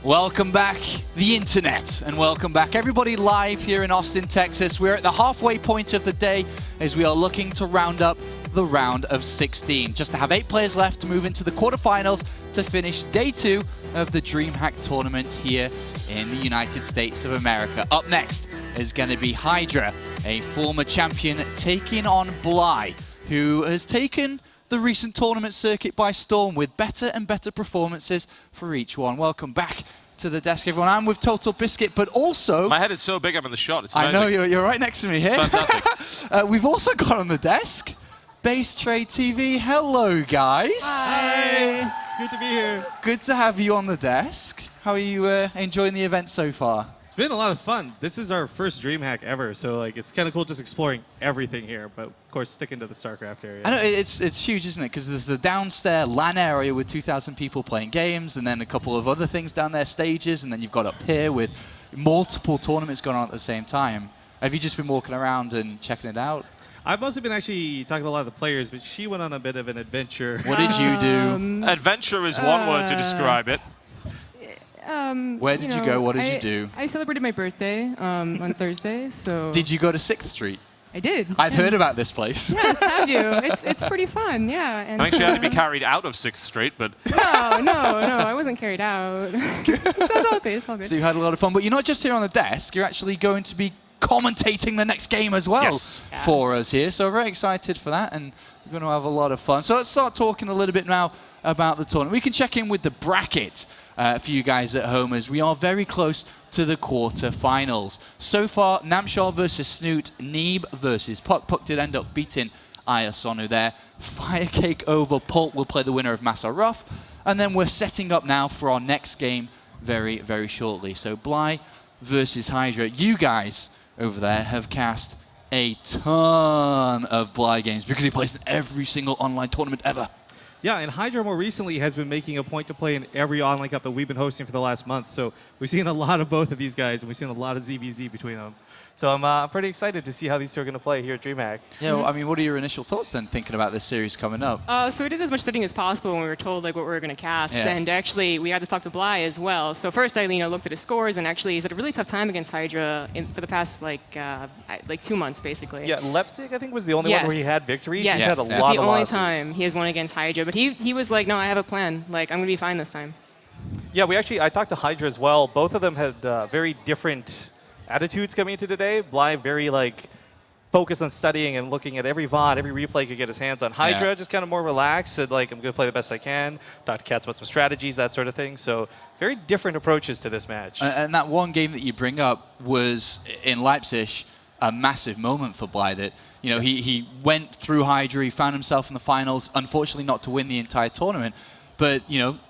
Welcome back, the internet, and welcome back everybody live here in Austin, Texas. We're at the halfway point of the day as we are looking to round up the round of 16. Just to have 8 players left to move into the quarterfinals to finish day 2 of the DreamHack tournament here in the United States of America. Up next is going to be Hydra, a former champion, taking on Bly, who has taken the recent tournament circuit by storm with better and better performances for each one. Welcome back to the desk, everyone. I'm with Total Biscuit, but also... My head is so big I'm in the shot. It's amazing. I know, you're right next to me here. It's fantastic. We've also got on the desk Base Trade TV. Hello, guys. Hi. It's good to be here. Good to have you on the desk. How are you enjoying the event so far? It's been a lot of fun. This is our first DreamHack ever, so like it's kind of cool just exploring everything here, but of course sticking to the StarCraft area. I know, it's huge, isn't it? Because there's the downstairs LAN area with 2,000 people playing games, and then a couple of other things down there, stages, and then you've got up here with multiple tournaments going on at the same time. Have you just been walking around and checking it out? I've mostly been actually talking to a lot of the players, but she went on a bit of an adventure. What did you do? Adventure is one word to describe it. Where did you go? What did you do? I celebrated my birthday on Thursday, so... Did you go to 6th Street? I did. I've heard about this place. Yes, have you? It's pretty fun, yeah. And I think she had to be carried out of 6th Street, but... No, I wasn't carried out. It's all good, it's all good. So you had a lot of fun, but you're not just here on the desk, you're actually going to be commentating the next game as well for us here. So very excited for that, and we're going to have a lot of fun. So let's start talking a little bit now about the tournament. We can check in with the bracket for you guys at home, as we are very close to the quarter-finals. So far, Namshar versus Snoot, Neeb versus Puck. Puck did end up beating Ayasonu there. Firecake over Pult will play the winner of Massa Ruff. And then we're setting up now for our next game very, very shortly. So Bly versus Hydra. You guys over there have cast a ton of Bly games because he plays in every single online tournament ever. Yeah, and Hydra more recently has been making a point to play in every online cup that we've been hosting for the last month. So we've seen a lot of both of these guys, and we've seen a lot of ZvZ between them. So I'm pretty excited to see how these two are going to play here at DreamHack. Yeah, well, I mean, what are your initial thoughts then, thinking about this series coming up? So we did as much studying as possible when we were told like what we were going to cast, and actually we had to talk to Bly as well. So first I looked at his scores, and actually he's had a really tough time against Hydra for the past like 2 months basically. Yeah, Leipzig I think was the only one where he had victories. Yes, he's had a lot of that's the only losses. time he has won against Hydra. But he was like, no, I have a plan. Like I'm going to be fine this time. Yeah, I talked to Hydra as well. Both of them had very different attitudes coming into today. Bly very focused on studying and looking at every VOD, every replay he could get his hands on. Hydra just kind of more relaxed, said I'm going to play the best I can, talk to Cats about some strategies, that sort of thing. So very different approaches to this match. And that one game that you bring up was in Leipzig, a massive moment for Bly that, he went through Hydra, he found himself in the finals, unfortunately not to win the entire tournament. But,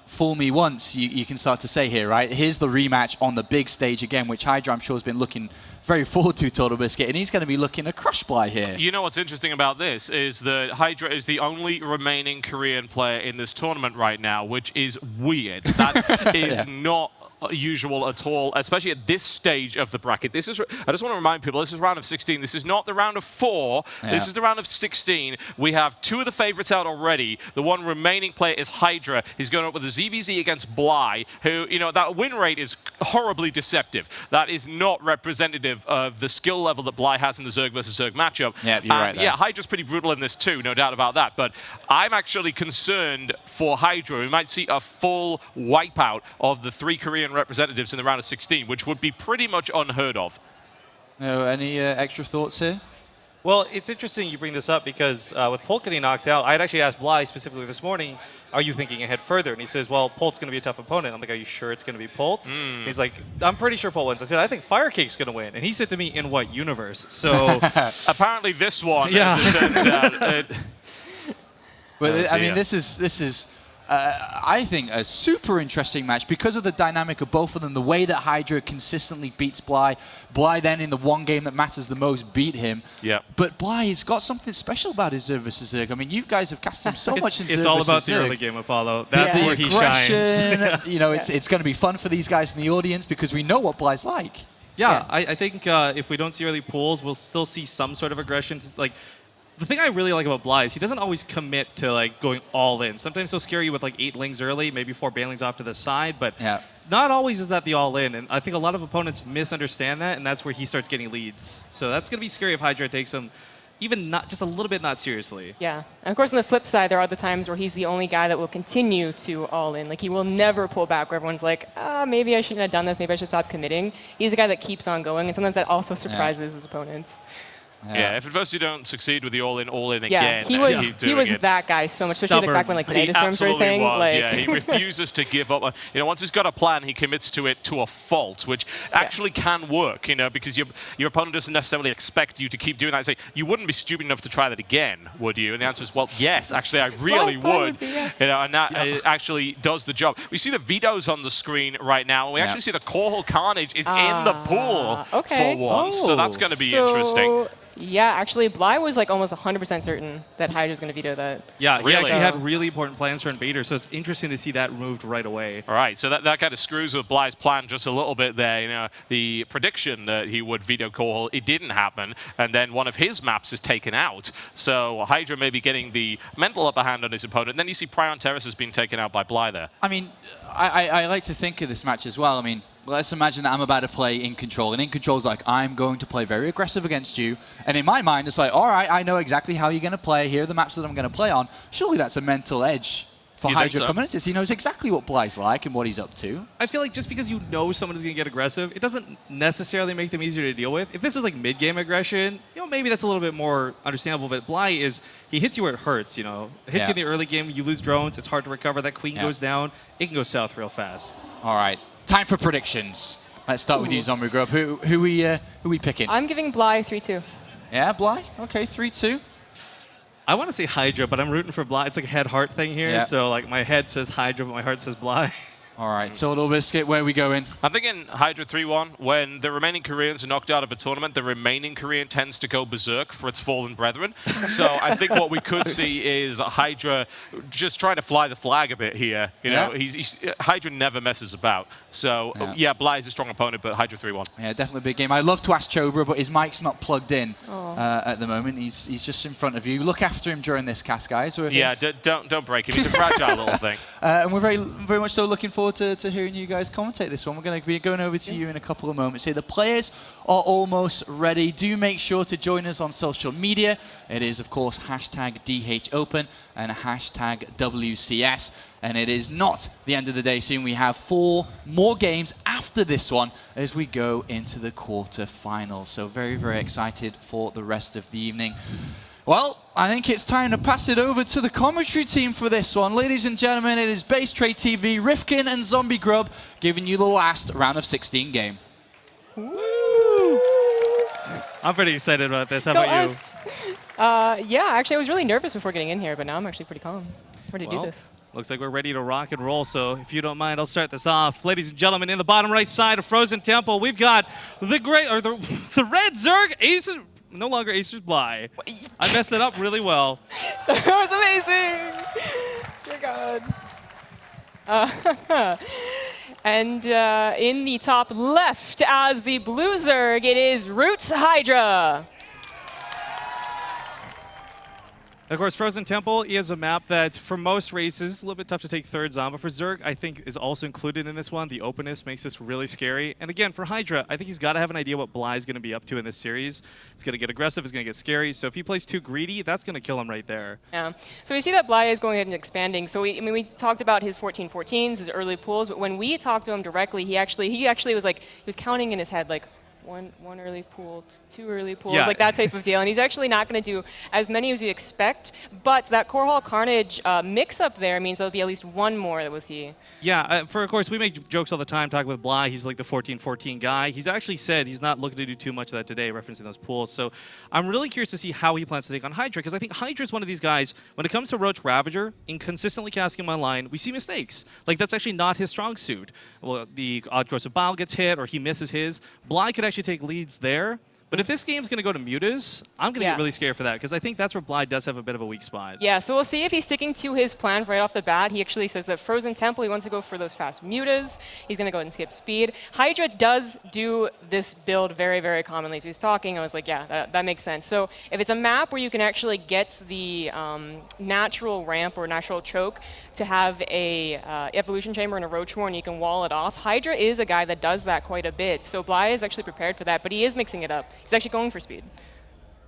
fool me once, you can start to say here, right? Here's the rematch on the big stage again, which Hydra, I'm sure, has been looking very forward to, Total Biscuit, and he's going to be looking to crush Bly here. You know what's interesting about this is that Hydra is the only remaining Korean player in this tournament right now, which is weird. That is not usual at all, especially at this stage of the bracket. I just want to remind people, this is round of 16. This is not the round of 4. This is the round of 16. We have 2 of the favorites out already. The one remaining player is Hydra. He's going up with a ZvZ against Bly, who, that win rate is horribly deceptive. That is not representative of the skill level that Bly has in the Zerg versus Zerg matchup. Yeah, you're right there. Yeah, Hydra's pretty brutal in this too, no doubt about that. But I'm actually concerned for Hydra. We might see a full wipeout of the 3 Korean representatives in the round of 16, which would be pretty much unheard of. No, any extra thoughts here? Well, it's interesting you bring this up because with Pult getting knocked out, I'd actually asked Bly specifically this morning, are you thinking ahead further? And he says, well, Pult's going to be a tough opponent. I'm like, are you sure it's going to be Pult? He's like, I'm pretty sure Pult wins. I said, I think Firecake's going to win. And he said to me, in what universe? So apparently this one. Yeah. As it turns out, But I mean, this is I think a super interesting match because of the dynamic of both of them, the way that Hydra consistently beats Bly. Bly then in the one game that matters the most beat him. Yeah. But Bly has got something special about his Zerg versus Zerg. I mean, you guys have cast him so much in Zerg versus Zerg. It's all about the early game, Apollo. That's where he shines. It's going to be fun for these guys in the audience because we know what Bly's like. Yeah, I think if we don't see early pools, we'll still see some sort of aggression. the thing I really like about Bly is he doesn't always commit to like going all in. Sometimes he'll scare you with like 8 lings early, maybe 4 banelings off to the side, but not always is that the all in. And I think a lot of opponents misunderstand that, and that's where he starts getting leads. So that's going to be scary if Hydra takes him even not just a little bit not seriously. Yeah, and of course on the flip side, there are the times where he's the only guy that will continue to all in. Like he will never pull back where everyone's like, maybe I shouldn't have done this, maybe I should stop committing. He's the guy that keeps on going, and sometimes that also surprises his opponents. Yeah, if at first you don't succeed with the all-in again, he was that guy so much, especially back when like the Native Swarms were a thing. Yeah, he refuses to give up. You know, once he's got a plan, he commits to it to a fault, which actually can work. You know, because your opponent doesn't necessarily expect you to keep doing that. Say, you wouldn't be stupid enough to try that again, would you? And the answer is, well, yes, actually, I really would. You know, and that actually does the job. We see the vetoes on the screen right now, and we actually see the Core Hall Carnage is in the pool for once, so that's going to be interesting. Yeah, actually, Bly was like almost 100% certain that Hydra was going to veto that. Yeah, he actually had really important plans for Invader, so it's interesting to see that moved right away. All right, so that kind of screws with Bly's plan just a little bit there. You know, the prediction that he would veto Core Hall, it didn't happen, and then one of his maps is taken out. So Hydra may be getting the mental upper hand on his opponent. And then you see Prion Terrace has been taken out by Bly there. I mean, I like to think of this match as well. I mean, let's imagine that I'm about to play in control, and in control's like, I'm going to play very aggressive against you. And in my mind, it's like, all right, I know exactly how you're going to play. Here are the maps that I'm going to play on. Surely that's a mental edge for Hydra coming into this. He knows exactly what Bly's like and what he's up to. I feel like just because you know someone is going to get aggressive, it doesn't necessarily make them easier to deal with. If this is like mid-game aggression, you know, maybe that's a little bit more understandable. But Bly is, he hits you where it hurts, you know. Hits you in the early game, you lose drones, it's hard to recover. That queen goes down, it can go south real fast. All right, time for predictions. Let's start with you, Zombie Grub. Who we picking? I'm giving Bly 3-2. Yeah, Bly? Okay, 3-2. I want to say Hydra, but I'm rooting for Bly. It's like a head-heart thing here. So like my head says Hydra, but my heart says Bly. All right, so Little Biscuit, where are we going? I'm thinking Hydra 3-1. When the remaining Koreans are knocked out of a tournament, the remaining Korean tends to go berserk for its fallen brethren. So I think what we could see is Hydra just trying to fly the flag a bit here. You know, Hydra never messes about. So yeah, Bly is a strong opponent, but Hydra 3-1. Yeah, definitely a big game. I'd love to ask Chobra, but his mic's not plugged in at the moment. He's just in front of you. Look after him during this cast, guys. Yeah, don't break him. He's a fragile little thing. And we're very much so looking forward to hearing you guys commentate this one. We're going to be going over to you in a couple of moments here. The players are almost ready. Do make sure to join us on social media. It is, of course, hashtag DHOpen and hashtag WCS. And it is not the end of the day soon. We have 4 more games after this one as we go into the quarterfinals. So very, very excited for the rest of the evening. Well, I think it's time to pass it over to the commentary team for this one. Ladies and gentlemen, it is Base Trade TV, Rifkin and Zombie Grub giving you the last round of 16 game. Woo! I'm pretty excited about this. How about you? Yeah, actually, I was really nervous before getting in here, but now I'm actually pretty calm. Ready to do this. Looks like we're ready to rock and roll, so if you don't mind, I'll start this off. Ladies and gentlemen, in the bottom right side of Frozen Temple, we've got the red Zerg Aces. No longer Aces Bly. I messed it up really well. That was amazing. Dear God. And in the top left as the blue Zerg, it is Roots Hydra. Of course, Frozen Temple is a map that, for most races, a little bit tough to take thirds on, but for Zerg, I think is also included in this one. The openness makes this really scary. And again, for Hydra, I think he's got to have an idea what Bly is going to be up to in this series. It's going to get aggressive, it's going to get scary. So if he plays too greedy, that's going to kill him right there. Yeah. So we see that Bly is going ahead and expanding. So we talked about his 14-14s, his early pools, but when we talked to him directly, he actually was like, he was counting in his head like, one early pool, 2 early pools, like that type of deal. And he's actually not going to do as many as we expect, but that Core Hall Carnage mix-up there means there'll be at least 1 more that we'll see. Yeah, of course, we make jokes all the time talking with Bly. He's like the 14-14 guy. He's actually said he's not looking to do too much of that today, referencing those pools. So I'm really curious to see how he plans to take on Hydra, because I think Hydra is one of these guys, when it comes to Roach Ravager, in consistently casting him online, we see mistakes. Like, that's actually not his strong suit. Well, the Odd Cross of Bile gets hit, or he misses his. Bly could actually take leads there, But if this game's going to go to mutas, I'm going to get really scared for that, because I think that's where Bly does have a bit of a weak spot. Yeah, so we'll see if he's sticking to his plan right off the bat. He actually says that Frozen Temple, he wants to go for those fast mutas. He's going to go ahead and skip speed. Hydra does do this build very, very commonly. So he's talking, I was like, yeah, that makes sense. So if it's a map where you can actually get the natural ramp or natural choke to have a evolution chamber and a roach warren, you can wall it off. Hydra is a guy that does that quite a bit. So Bly is actually prepared for that, but he is mixing it up. He's actually going for speed.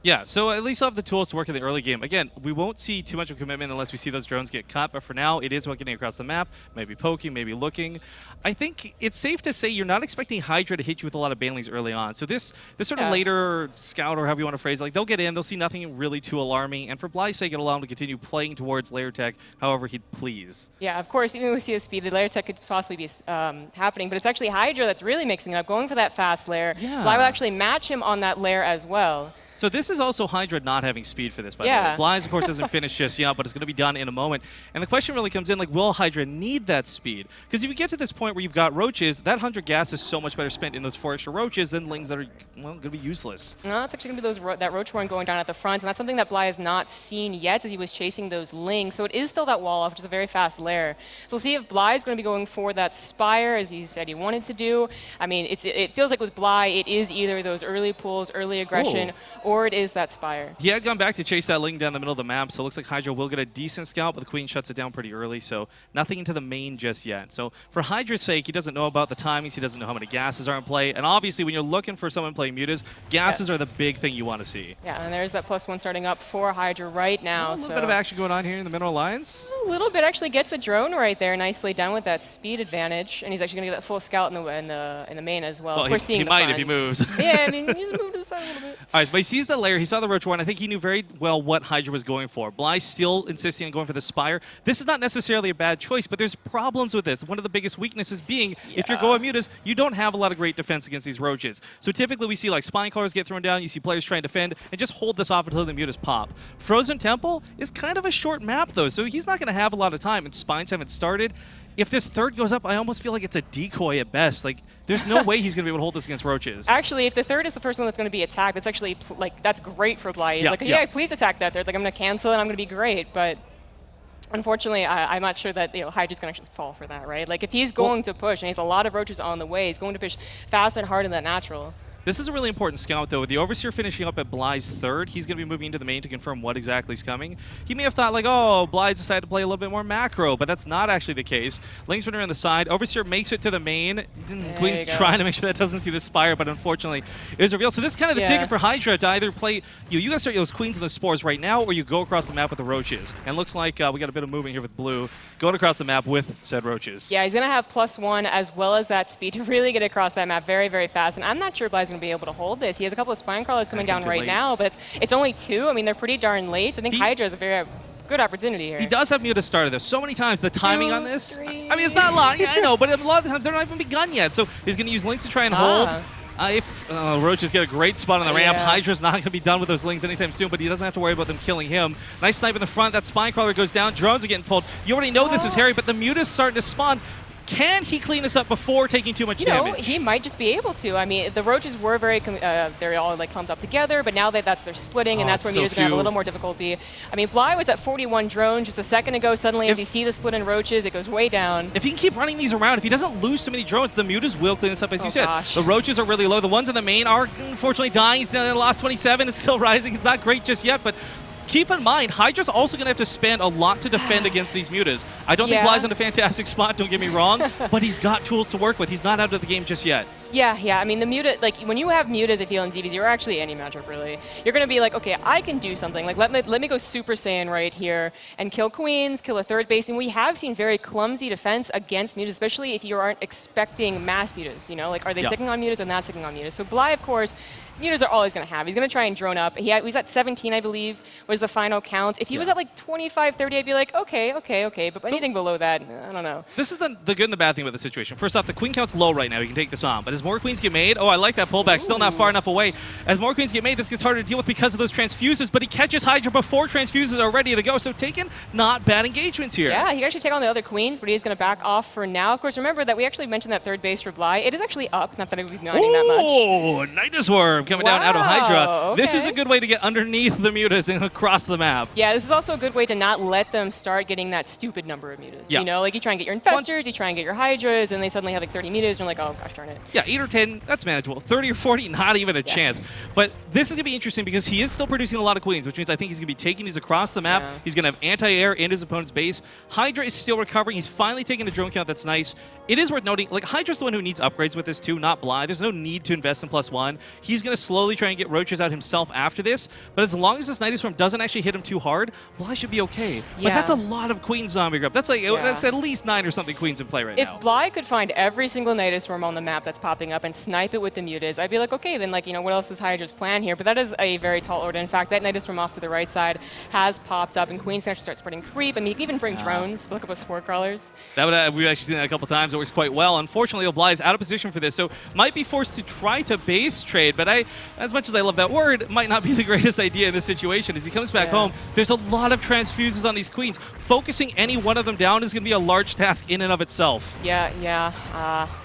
Yeah, so at least I'll have the tools to work in the early game. Again, we won't see too much of a commitment unless we see those drones get cut, but for now, it is about getting across the map, maybe poking, maybe looking. I think it's safe to say you're not expecting Hydra to hit you with a lot of banelings early on. So this sort of later scout, or however you want to phrase it, like they'll get in, they'll see nothing really too alarming, and for Bly's sake, it'll allow him to continue playing towards layer tech however he'd please. Yeah, of course, even when we see his speed, the layer tech could possibly be happening, but it's actually Hydra that's really mixing it up, going for that fast layer. Yeah. Bly will actually match him on that layer as well. So this is also Hydra not having speed for this, by the way. Bly's, of course, doesn't finish just yet, but it's going to be done in a moment. And the question really comes in, like, will Hydra need that speed? Because if you get to this point where you've got roaches, that 100 gas is so much better spent in those 4 extra roaches than lings that are, well, going to be useless. No, it's actually going to be that roach warren going down at the front, and that's something that Bly has not seen yet as he was chasing those lings. So it is still that wall off, which is a very fast layer. So we'll see if Bly is going to be going for that spire, as he said he wanted to do. I mean, it feels like with Bly, it is either those early pulls, early aggression, or it is that spire. He had gone back to chase that ling down the middle of the map, so it looks like Hydra will get a decent scout, but the Queen shuts it down pretty early, so nothing into the main just yet. So for Hydra's sake, he doesn't know about the timings, he doesn't know how many gases are in play, and obviously when you're looking for someone playing mutas, gases are the big thing you want to see. Yeah, and there's that +1 starting up for Hydra right now. A little bit of action going on here in the middle alliance. A little bit actually gets a drone right there, nicely done with that speed advantage, and he's actually going to get that full scout in the main as well. Well, he might if he moves. Yeah, I mean, he just moved to the side a little bit. All right, so he sees the layer, he saw the roach warren. I think he knew very well what Hydra was going for. Bly still insisting on going for the spire. This is not necessarily a bad choice, but there's problems with this. One of the biggest weaknesses being, if you're going mutas, you don't have a lot of great defense against these roaches. So typically we see like spine crawlers get thrown down, you see players trying to defend, and just hold this off until the mutas pop. Frozen Temple is kind of a short map though, so he's not going to have a lot of time, and spines haven't started. If this third goes up, I almost feel like it's a decoy at best. Like, there's no way he's going to be able to hold this against roaches. Actually, if the third is the first one that's going to be attacked, that's actually, like, that's great for Bly. He's like, yeah, please attack that third. Like, I'm going to cancel it, I'm going to be great. But unfortunately, I'm not sure that Hydra's going to actually fall for that, right? Like, if he's going to push, and he has a lot of roaches on the way, he's going to push fast and hard in that natural. This is a really important scout, though. With the Overseer finishing up at Bly's third, he's going to be moving into the main to confirm what exactly is coming. He may have thought, like, oh, Bly decided to play a little bit more macro, but that's not actually the case. Ling's been on the side. Overseer makes it to the main. Queen's trying to make sure that doesn't see the Spire, but unfortunately it is revealed. So this is kind of the ticket for Hydra to either play, you got to start those Queens and the Spores right now, or you go across the map with the Roaches. And looks like we got a bit of moving here with Blue, going across the map with said Roaches. Yeah, he's going to have +1 as well as that speed to really get across that map very, very fast. And I'm not sure Bly's going to be able to hold this. He has a couple of spine crawlers coming down right now, but it's only 2. I mean, they're pretty darn late. I think Hydra is a very good opportunity here. He does have muta started though. So many times the timing on this. I mean, it's not a lot. Yeah, I know, but a lot of the times they're not even begun yet. So he's going to use Lings to try and hold. If Roaches get a great spot on the ramp, Hydra's not going to be done with those Lings anytime soon, but he doesn't have to worry about them killing him. Nice snipe in the front. That spine crawler goes down. Drones are getting pulled. You already know this is hairy, but the muta's starting to spawn. Can he clean this up before taking too much damage? He might just be able to. I mean, the roaches were they're all like clumped up together, but now they're splitting, and that's where Muta's going to have a little more difficulty. I mean, Bly was at 41 drones just a second ago. Suddenly, as you see the split in roaches, it goes way down. If he can keep running these around, if he doesn't lose too many drones, the Mutas will clean this up, as you said. Gosh. The roaches are really low. The ones in the main are unfortunately dying. He's in the last 27. It's still rising. It's not great just yet, but keep in mind, Hydra's also going to have to spend a lot to defend against these mutas. I don't think Bly's in a fantastic spot, don't get me wrong, but he's got tools to work with. He's not out of the game just yet. Yeah. I mean, the muta, like, when you have mutas, I feel, in ZvZ, or actually any matchup, really, you're going to be like, okay, I can do something. Like, let me go Super Saiyan right here and kill Queens, kill a third base. And we have seen very clumsy defense against mutas, especially if you aren't expecting mass mutas, Like, are they sticking on mutas or not sticking on mutas? So Bly, of course, mutas are all he's going to have. He's going to try and drone up. He's at 17, I believe, was the final count. If he was at, like, 25, 30, I'd be like, okay. But anything below that, I don't know. This is the good and the bad thing about the situation. First off, the Queen count's low right now. He can take this on. But as more queens get made, oh, I like that pullback, still not far enough away. As more queens get made, this gets harder to deal with because of those transfuses, but he catches Hydra before transfuses are ready to go, so Taken, not bad engagements here. Yeah, he actually take on the other queens, but he's going to back off for now. Of course, remember that we actually mentioned that third base for Bly. It is actually up, not that it would be minding that much. Oh, Nidus Worm coming down out of Hydra. Okay. This is a good way to get underneath the mutas and across the map. Yeah, this is also a good way to not let them start getting that stupid number of mutas. Yeah. You know, like you try and get your infestors, you try and get your hydras, and they suddenly have like 30 mutas, and you're like, oh gosh darn it. Yeah, 8 or 10, that's manageable. 30 or 40, not even a chance. But this is going to be interesting because he is still producing a lot of queens, which means I think he's going to be taking these across the map. Yeah. He's going to have anti-air in his opponent's base. Hydra is still recovering. He's finally taking a drone count. That's nice. It is worth noting, like, Hydra's the one who needs upgrades with this too, not Bly. There's no need to invest in +1. He's going to slowly try and get roaches out himself after this. But as long as this Nidus Worm doesn't actually hit him too hard, Bly should be okay. But Yeah. that's a lot of queen zombie grab. That's like, that's at least 9 or something queens in play right now. If Bly could find every single Nidus Worm on the map that's popping up and snipe it with the mutas, I'd be like, okay, then like, you know, what else is Hydra's plan here? But that is a very tall order. In fact, that Nidus Worm off to the right side has popped up, and queens can actually start spreading creep. I mean, you can even bring drones, look up with spore crawlers. That would, we've actually seen that a couple times. It works quite well. Unfortunately, Bly is out of position for this, so might be forced to try to base trade. But as much as I love that word, it might not be the greatest idea in this situation. As he comes back home, there's a lot of transfuses on these queens. Focusing any one of them down is going to be a large task in and of itself. Yeah.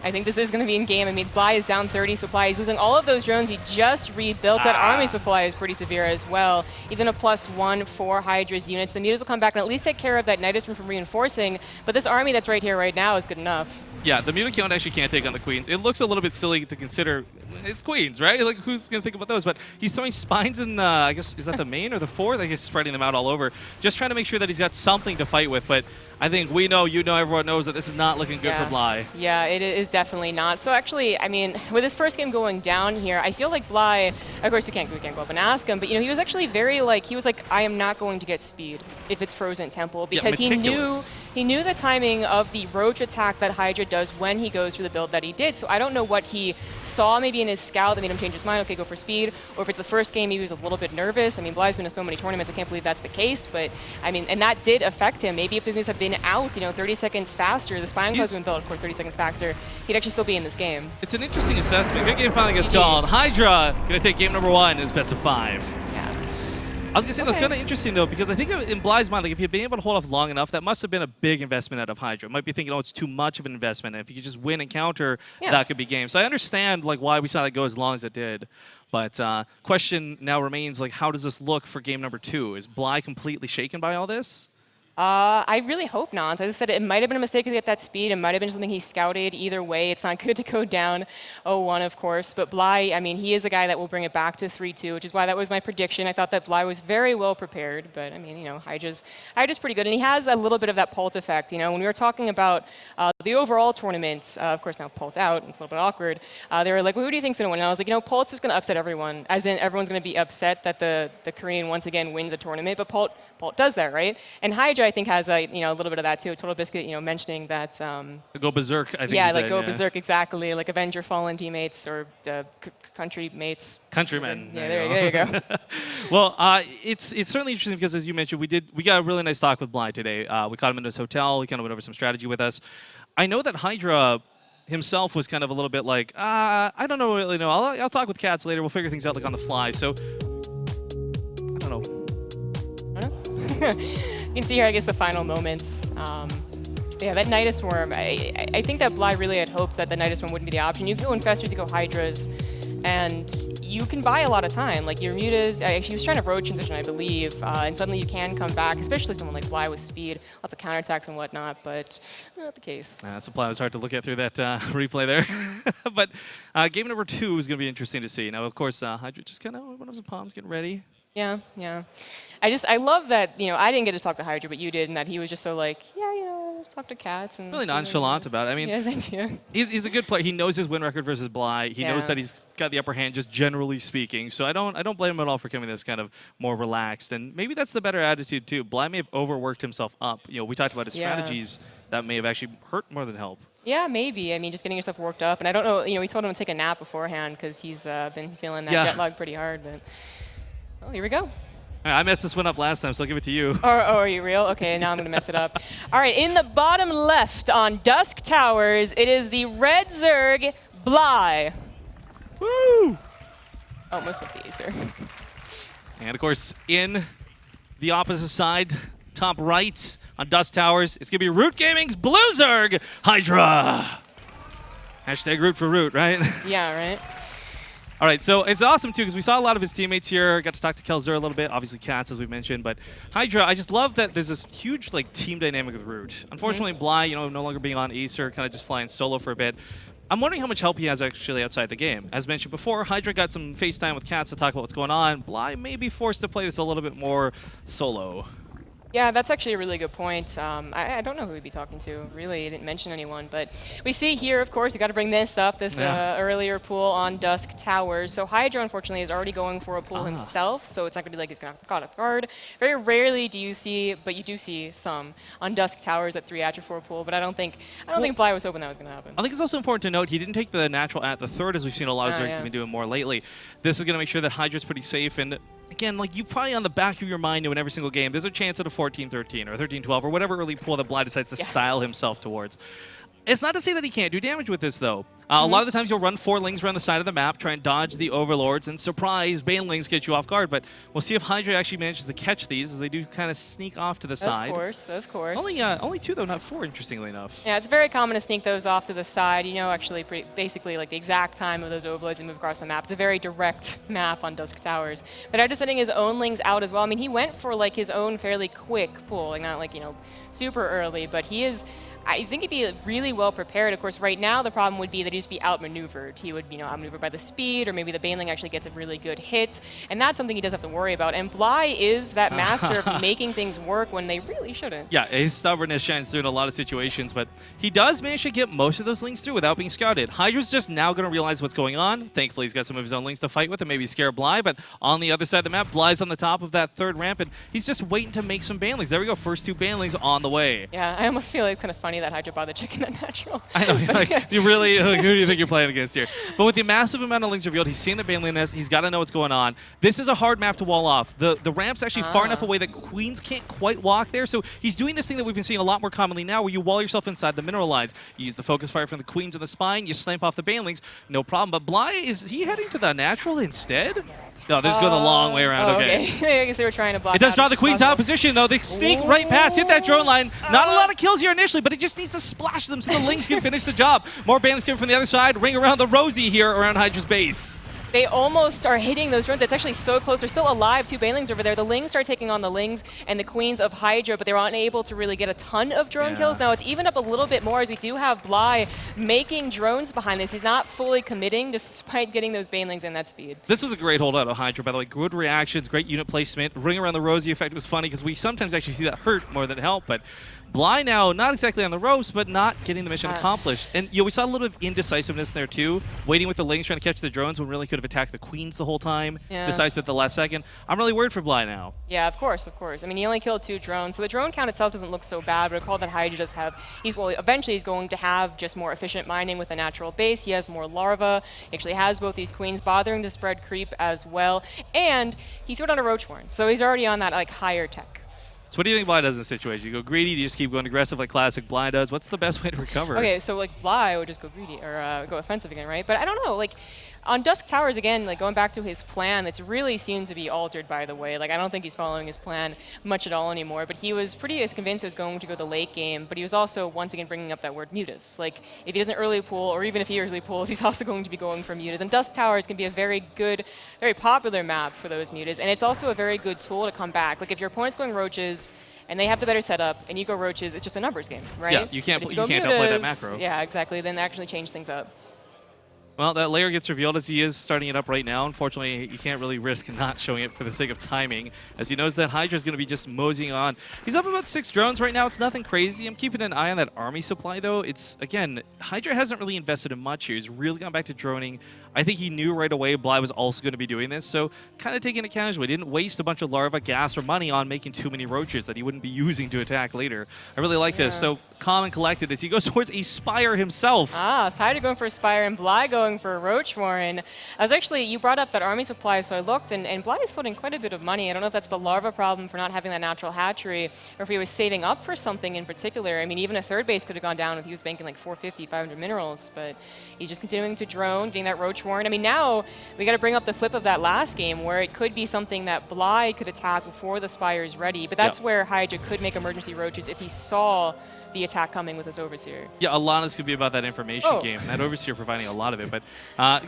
I think this is going to be in game. I mean, Bly is down 30 supply. He's losing all of those drones. He just rebuilt. That army supply is pretty severe as well. Even a +1 for Hydra's units. The mutas will come back and at least take care of that Nidus Worm from reinforcing. But this army that's right here right now is good enough. Yeah, the muta count actually can't take on the queens. It looks a little bit silly to consider. It's queens, right? Like, who's going to think about those? But he's throwing spines in, I guess, is that the main or the fourth? Like, he's spreading them out all over. Just trying to make sure that he's got something to fight with. But I think we know, you know, everyone knows that this is not looking good for Bly. Yeah, it is definitely not. So actually, I mean, with this first game going down here, I feel like Bly, of course we can't go up and ask him, but you know, he was actually very like, he was like, I am not going to get speed if it's Frozen Temple, because he knew the timing of the roach attack that Hydra does when he goes through the build that he did. So I don't know what he saw maybe in his scout that made him change his mind, okay, go for speed, or if it's the first game he was a little bit nervous. I mean, Bly's been to so many tournaments, I can't believe that's the case, but I mean, and that did affect him. Maybe if the news had been out, you know, 30 seconds faster, the spine has been built, of course, 30 seconds faster, he'd actually still be in this game. It's an interesting assessment. Good game finally gets called. Hydra going to take game number 1 as best of 5. Yeah. I was going to say, that's kind of interesting, though, because I think in Bly's mind, like, if he had been able to hold off long enough, that must have been a big investment out of Hydra. Might be thinking, oh, it's too much of an investment. And if you could just win and counter, that could be game. So I understand, like, why we saw that go as long as it did. But question now remains, like, how does this look for game number 2? Is Bly completely shaken by all this? I really hope not. As I said, it might have been a mistake to get that speed. It might have been something he scouted. Either way, it's not good to go down 0-1, of course. But Bly, I mean, he is the guy that will bring it back to 3-2, which is why that was my prediction. I thought that Bly was very well prepared. But, I mean, you know, Hydra's pretty good. And he has a little bit of that Pult effect. You know, when we were talking about the overall tournament, of course, now Pult's out. It's a little bit awkward. They were like, well, who do you think's going to win? And I was like, you know, Pult's just going to upset everyone. As in, everyone's going to be upset that the Korean once again wins a tournament. But Pult does that, right? And Hydra, I think, has a little bit of that too. Total Biscuit, mentioning that. Go berserk, I think. Yeah, like go berserk, exactly. Like avenge your fallen teammates or country mates. Countrymen. Yeah, there you go. Well, it's certainly interesting because, as you mentioned, we got a really nice talk with Bly today. We caught him in his hotel. He kind of went over some strategy with us. I know that Hydra himself was kind of a little bit like, I don't know, really know. I'll talk with Cats later. We'll figure things out like on the fly. So I don't know. You can see here, I guess, the final moments. Yeah, that Nidus Worm, I think that Bly really had hoped that the Nidus Worm wouldn't be the option. You can go Infestors, you go Hydras, and you can buy a lot of time. Like your mutas, he was trying to road transition, I believe, and suddenly you can come back, especially someone like Bly with speed, lots of counterattacks and whatnot, but not the case. Supply was hard to look at through that replay there. But game number 2 is going to be interesting to see. Now, of course, Hydra just kind of went up some palms, getting ready. Yeah. I love that, I didn't get to talk to Hydra, but you did, and that he was just so like, yeah, talk to Cats. And really nonchalant about it. I mean, he's a good player. He knows his win record versus Bly. He knows that he's got the upper hand, just generally speaking. So I don't blame him at all for coming this kind of more relaxed. And maybe that's the better attitude, too. Bly may have overworked himself up. We talked about his strategies that may have actually hurt more than help. Yeah, maybe. I mean, just getting yourself worked up. And I don't know, we told him to take a nap beforehand because he's been feeling that jet lag pretty hard. But well, here we go. I messed this one up last time, so I'll give it to you. Oh, are you real? Okay, now I'm going to mess it up. All right, in the bottom left on Dusk Towers, it is the Red Zerg Bly. Woo! Almost with the Acer. And of course, in the opposite side, top right on Dust Towers, it's going to be Root Gaming's Blue Zerg Hydra. Hashtag root for Root, right? Yeah, right? All right, so it's awesome, too, because we saw a lot of his teammates here. Got to talk to Kelzer a little bit. Obviously, Cats, as we mentioned. But Hydra, I just love that there's this huge team dynamic with Root. Unfortunately, Bly, no longer being on Acer, kind of just flying solo for a bit. I'm wondering how much help he has actually outside the game. As mentioned before, Hydra got some FaceTime with Cats to talk about what's going on. Bly may be forced to play this a little bit more solo. Yeah, that's actually a really good point. I don't know who we'd be talking to. Really, he didn't mention anyone. But we see here, of course, you got to bring this up, this earlier pool on Dusk Towers. So Hydra, unfortunately, is already going for a pool himself, so it's not going to be like he's going to have caught off guard. Very rarely do you see, but you do see some on Dusk Towers at 3 Atcha for a pool. But I don't think Bly was hoping that was going to happen. I think it's also important to note he didn't take the natural at the third, as we've seen a lot of Zergs have been doing more lately. This is going to make sure that Hydra's pretty safe. And again, you probably on the back of your mind know in every single game, there's a chance at a 14-13 or 13-12 or whatever early pool that Bly decides to style himself towards. It's not to say that he can't do damage with this, though. A lot of the times you'll run 4 lings around the side of the map, try and dodge the overlords, and surprise, banelings get you off guard. But we'll see if Hydra actually manages to catch these, as they do kind of sneak off to the side. Of course. Only 2, though, not 4, interestingly enough. Yeah, it's very common to sneak those off to the side. Actually, basically, the exact time of those overlords and move across the map. It's a very direct map on Dusk Towers. But Hydra sending his own lings out as well. I mean, he went for his own fairly quick pull, not super early, but he is. I think he'd be really well prepared. Of course, right now the problem would be that he'd just be outmaneuvered. He would, outmaneuvered by the speed, or maybe the baneling actually gets a really good hit, and that's something he does have to worry about. And Bly is that master of making things work when they really shouldn't. Yeah, his stubbornness shines through in a lot of situations, but he does manage to get most of those lings through without being scouted. Hydra's just now going to realize what's going on. Thankfully, he's got some of his own lings to fight with and maybe scare Bly, but on the other side of the map, Bly's on the top of that third ramp, and he's just waiting to make some banelings. There we go, first 2 banelings on the way. Yeah, I almost feel like it's kind of funny that Hydra bought the chicken that natural. I know, you really, who do you think you're playing against here? But with the massive amount of lings revealed, he's seeing the baneling nest, he's got to know what's going on. This is a hard map to wall off. The ramp's actually far enough away that Queens can't quite walk there, so he's doing this thing that we've been seeing a lot more commonly now, where you wall yourself inside the mineral lines. You use the focus fire from the Queens in the spine, you slamp off the banelings, no problem. But Bly, is he heading to the natural instead? No, this is going a long way around. Okay. I guess they were trying to block. It does draw the Queens out of position, though. They sneak right past, hit that drone line. Not a lot of kills here initially, but it just needs to splash them so the lings can finish the job. More banelings coming from the other side. Ring around the Rosie here around Hydra's base. They almost are hitting those drones. It's actually so close. They're still alive, 2 banelings over there. The lings start taking on the lings and the Queens of Hydra, but they were unable to really get a ton of drone kills. Now it's even up a little bit more as we do have Bly making drones behind this. He's not fully committing despite getting those banelings in that speed. This was a great holdout of Hydra, by the way. Good reactions, great unit placement. Ring around the Rosie effect was funny because we sometimes actually see that hurt more than help, but Bly now, not exactly on the ropes, but not getting the mission accomplished. And we saw a little bit of indecisiveness there too, waiting with the lings, trying to catch the drones when really could have attacked the Queens the whole time. Decides at the last second. I'm really worried for Bly now. Yeah, of course. I mean, he only killed 2 drones, so the drone count itself doesn't look so bad, but recall that Hydra does have, eventually he's going to have just more efficient mining with a natural base. He has more larva. He actually has both these Queens bothering to spread creep as well, and he threw down a roach horn, so he's already on that higher tech. So what do you think Bly does in this situation? You go greedy, do you just keep going aggressive like classic Bly does? What's the best way to recover? Okay, so Bly would just go greedy or go offensive again, right? But I don't know, on Dusk Towers again, going back to his plan, it's really seemed to be altered, by the way. I don't think he's following his plan much at all anymore, but he was pretty convinced he was going to go the late game, but he was also once again bringing up that word mutas. If he doesn't early pull, or even if he early pulls, he's also going to be going for mutas. And Dusk Towers can be a very good, very popular map for those mutas, and it's also a very good tool to come back. If your opponent's going roaches, and they have the better setup, and you go roaches, it's just a numbers game, right? Yeah, you can't outplay that macro. Yeah, exactly. Then actually change things up. Well, that layer gets revealed as he is starting it up right now. Unfortunately, you can't really risk not showing it for the sake of timing, as he knows that Hydra is going to be just moseying on. He's up about 6 drones right now. It's nothing crazy. I'm keeping an eye on that army supply, though. It's, again, Hydra hasn't really invested in much here. He's really gone back to droning. I think he knew right away Bly was also going to be doing this, so kind of taking it casually. Didn't waste a bunch of larva, gas, or money on making too many roaches that he wouldn't be using to attack later. I really like this. So calm and collected as he goes towards a Spire himself. Ah, so Hydra going for a Spire and Bly going for a Roach Warren. I was actually, you brought up that army supply, so I looked, and Bly is floating quite a bit of money. I don't know if that's the larva problem for not having that natural hatchery, or if he was saving up for something in particular. I mean, even a third base could have gone down if he was banking like 450, 500 minerals, but he's just continuing to drone, getting that Roach Warren. I mean, now we got to bring up the flip of that last game where it could be something that Bly could attack before the Spire is ready, but that's where Hydra could make emergency roaches if he saw the attack coming with his Overseer. Yeah, a lot of this could be about that information game. That Overseer providing a lot of it, but